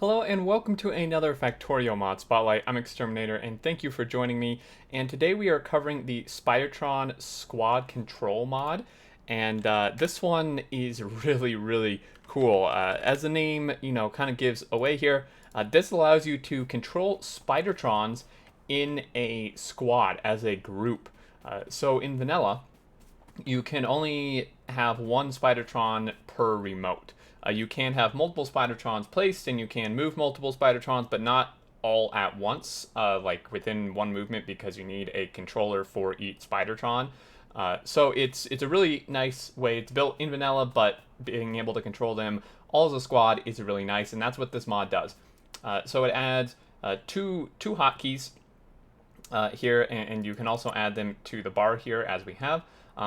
Hello and welcome to another Factorio mod spotlight. I'm Exterminator and thank you for joining me. And today we are covering the Spidertron squad control mod. And this one is really cool. As the name, kind of gives away here, this allows you to control Spidertrons in a squad as a group. So in vanilla, you can only have one Spidertron per remote. You can have multiple Spidertrons placed, and you can move multiple Spidertrons, but not all at once, like within one movement, because you need a controller for each Spidertron. So it's a really nice way. It's built in vanilla, but being able to control them all as a squad is really nice, and that's what this mod does. So it adds two hotkeys here, and you can also add them to the bar here as we have.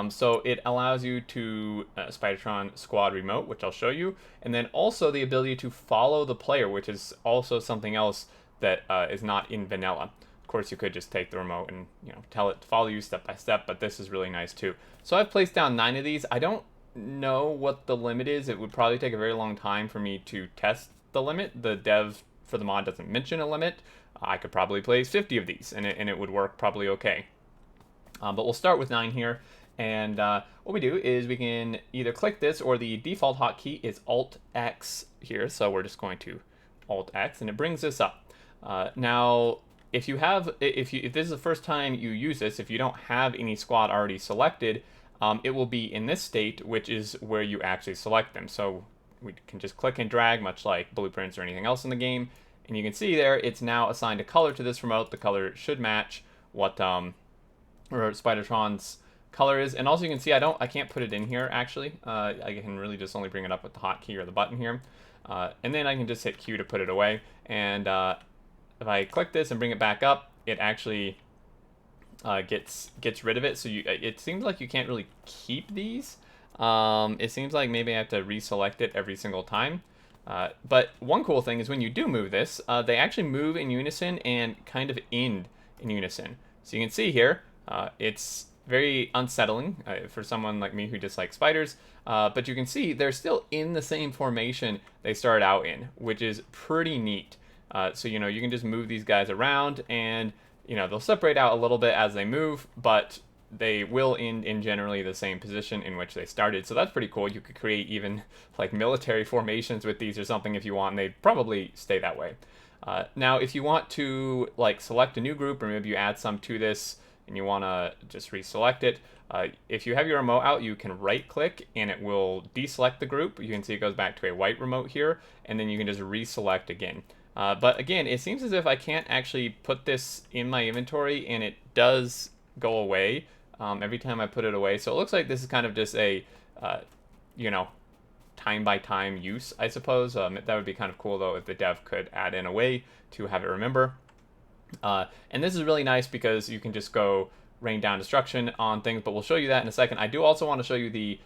So it allows you to Spidertron squad remote, which I'll show you, and then also the ability to follow the player, which is also something else that is not in vanilla. Of course, you could just take the remote and tell it to follow you step by step, but this is really nice too. So I've placed down 9 of these. I don't know what the limit is. It would probably take a very long time for me to test the limit. The dev for the mod doesn't mention a limit. I could probably place 50 of these, and it would work probably okay. But we'll start with 9 here. And what we do is we can either click this, or the default hotkey is Alt-X here. So we're just going to Alt-X, and it brings this up. Now, if this is the first time you use this, if you don't have any squad already selected, it will be in this state, which is where you actually select them. So we can just click and drag, much like blueprints or anything else in the game. And you can see there, it's now assigned a color to this remote. The color should match what or Spidertron's color is. And also you can see I can't put it in here actually. I can really just only bring it up with the hotkey or the button here. And then I can just hit Q to put it away. And if I click this and bring it back up, it actually gets rid of it. So it seems like you can't really keep these. It seems like maybe I have to reselect it every single time. But one cool thing is when you do move this, they actually move in unison and kind of end in unison. So you can see here, it's very unsettling for someone like me who dislikes spiders, but you can see they're still in the same formation they started out in, which is pretty neat. So you can just move these guys around, and they'll separate out a little bit as they move, but they will end in generally the same position in which they started. So that's pretty cool. You could create even like military formations with these or something if you want, and they'd probably stay that way. Now, if you want to like select a new group, or maybe you add some to this and you want to just reselect it, if you have your remote out, you can right click and it will deselect the group. You can see it goes back to a white remote here, and then you can just reselect again. But again, it seems as if I can't actually put this in my inventory, and it does go away every time I put it away. So it looks like this is kind of just a, time by time use, I suppose. That would be kind of cool though if the dev could add in a way to have it remember. And this is really nice because you can just go rain down destruction on things, but we'll show you that in a second. I do also want to show you the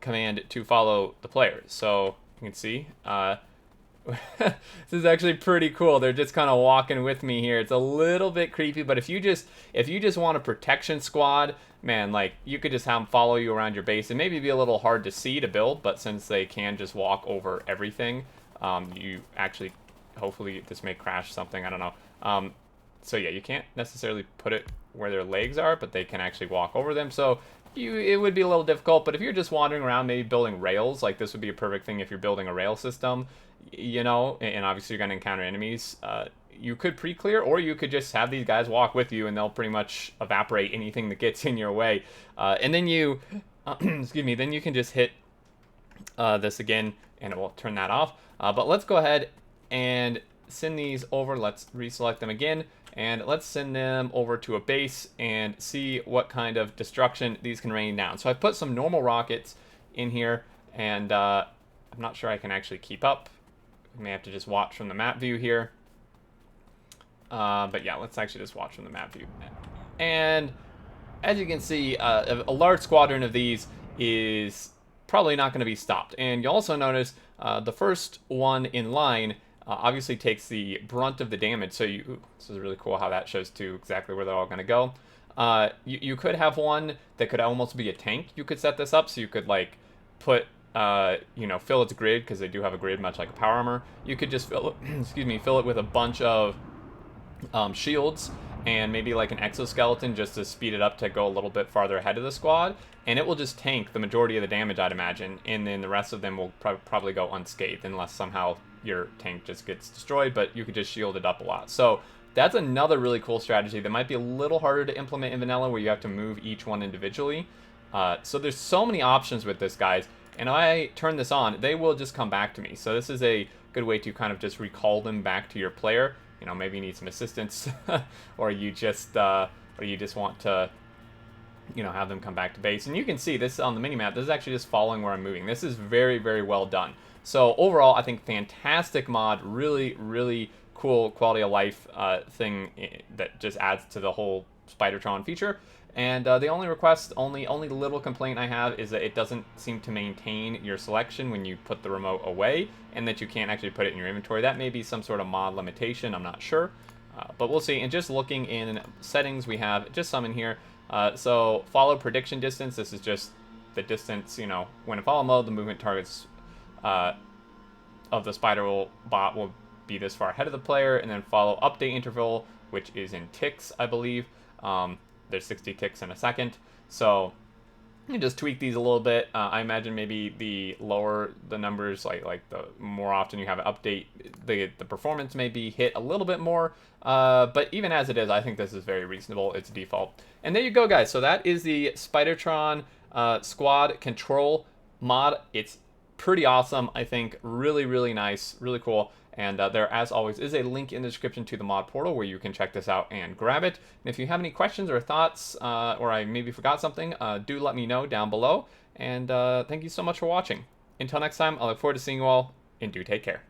command to follow the players. So you can see, this is actually pretty cool. They're just kind of walking with me here. It's a little bit creepy, but if you just want a protection squad, man, like you could just have them follow you around your base. It maybe be a little hard to see to build, but since they can just walk over everything, you actually, hopefully this may crash something, I don't know. So yeah, you can't necessarily put it where their legs are, but they can actually walk over them. So it would be a little difficult, but if you're just wandering around, maybe building rails, like this would be a perfect thing if you're building a rail system, and obviously you're going to encounter enemies. You could pre-clear, or you could just have these guys walk with you, and they'll pretty much evaporate anything that gets in your way. And then you, excuse me, then you can just hit this again, and it will turn that off. But let's go ahead and send these over. Let's reselect them again, and let's send them over to a base and see what kind of destruction these can rain down. So I put some normal rockets in here, and I'm not sure I can actually keep up. I may have to just watch from the map view here. But yeah, let's actually just watch from the map view. And as you can see, a large squadron of these is probably not going to be stopped. And you'll also notice the first one in line obviously takes the brunt of the damage. So this is really cool how that shows too exactly where they're all going to go. You could have one that could almost be a tank. You could set this up so you could like put you know, fill its grid, because they do have a grid much like a power armor. You could just fill it, excuse me, fill it with a bunch of shields and maybe like an exoskeleton just to speed it up to go a little bit farther ahead of the squad, and it will just tank the majority of the damage, I'd imagine, and then the rest of them will probably go unscathed unless somehow your tank just gets destroyed, but you could just shield it up a lot. So that's another really cool strategy that might be a little harder to implement in vanilla, where you have to move each one individually. So there's so many options with this, guys, and if I turn this on, they will just come back to me. So this is a good way to kind of just recall them back to your player. You know, maybe you need some assistance, or you just want to, you know, have them come back to base. And you can see this on the minimap. This is actually just following where I'm moving. This is very, very well done. So overall, I think fantastic mod. Really, really cool quality of life thing that just adds to the whole Spidertron feature. And the only little complaint I have is that it doesn't seem to maintain your selection when you put the remote away, and that you can't actually put it in your inventory. That may be some sort of mod limitation, I'm not sure. But we'll see. And just looking in settings, we have just some in here. So follow prediction distance. This is just the distance, you know, when in follow mode, the movement targets of the spider bot will be this far ahead of the player. And then follow update interval, which is in ticks, I believe. There's 60 ticks in a second. So you can just tweak these a little bit. I imagine maybe the lower the numbers, like the more often you have an update, the performance may be hit a little bit more. But even as it is, I think this is very reasonable. It's default. And there you go, guys. So that is the Spidertron squad control mod. It's pretty awesome, I think. Really, really nice, really cool. And there, as always, is a link in the description to the mod portal where you can check this out and grab it. And if you have any questions or thoughts, or I maybe forgot something, do let me know down below. And thank you so much for watching. Until next time, I look forward to seeing you all, and do take care.